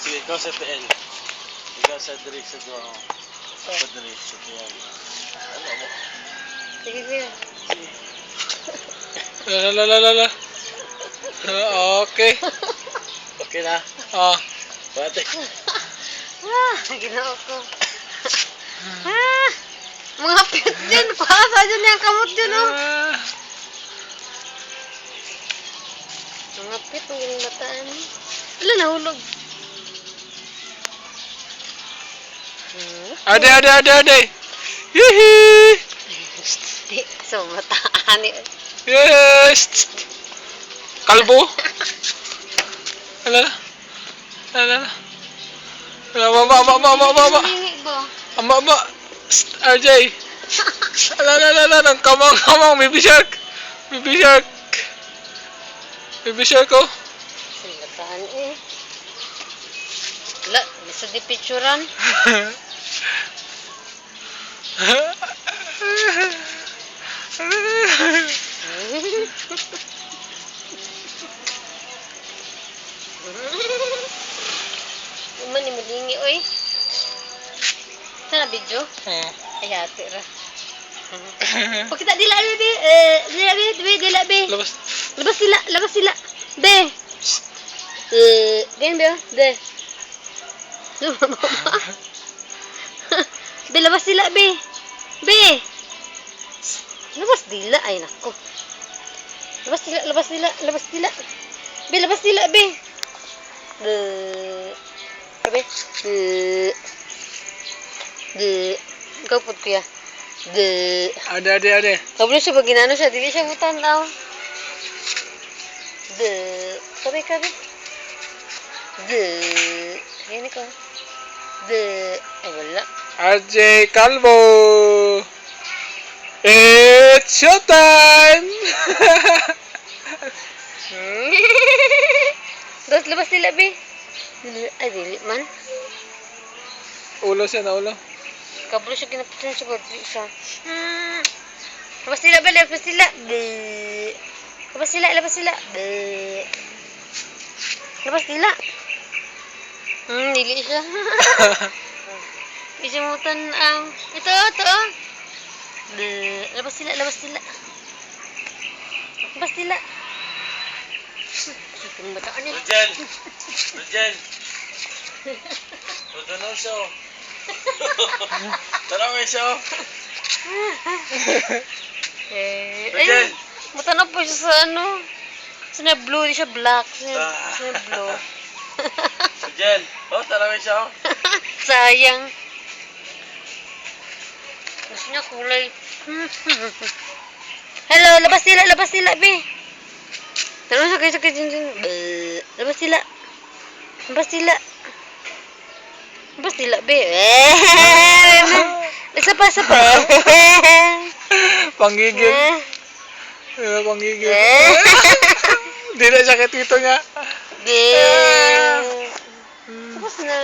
Sige, ikaw sa PL. Ikaw sa Dre sa Duao. Ako Dre sa PL. Ano mo? Sige, sige. Lalalala. Okay. Okay na? Ah. Bate. Ginawa ko. Mga pit dyan. Pasa dyan yung kamot dyan, oh. Mga pit, ang galing bataan. Wala, nahulog. Ade. Hihi. Di, so mataan yun. Yes. Kalbo. Alala. Baba. Hihingi ko. Amba. RJ. Alala. Nang kamang. Baby shark. Baby shark ko. Say, bataan eh. Wala, bisa di picturean. Uman ni mulingi, oy. Sana video? Ay, hati ra. Pag kita dila, be. Dila, be. Labas sila. Be. Ganyan, be, oh. Be. Be, labas sila, be. Be. Labas dila, ay nako. Labas dila. Be, labas dila, be. Be. Gapot ko ya. Ade. Kablo siya pag ginano siya, dili siya mutanaw. Kabe. Yan ko. Ay wala. RJ Calvo. It's showtime. Labas nila, be. Ay, dili man. Ulo siya na ulo. Kablo siya ginapitan siya, dili siya. Labas nila, be. Labas sila. Labas nila. Dili siya. Isimutan ang... Ito. Labas sila. Ang bataan eh. Rojan. Tanaw siya. Tanaw siya. Rojan. Matanaw po siya sa ano. Sa blue, di siya black. Sa blue. Rojan. Tanaw siya. Sayang. Gusto niya kulay. Hello, labas sila, be. Tanong sakit dyan. Labas sila, be. Isa pa. Panggigil. Panggigil. Di na sakit ito nga. Be. Tapos na.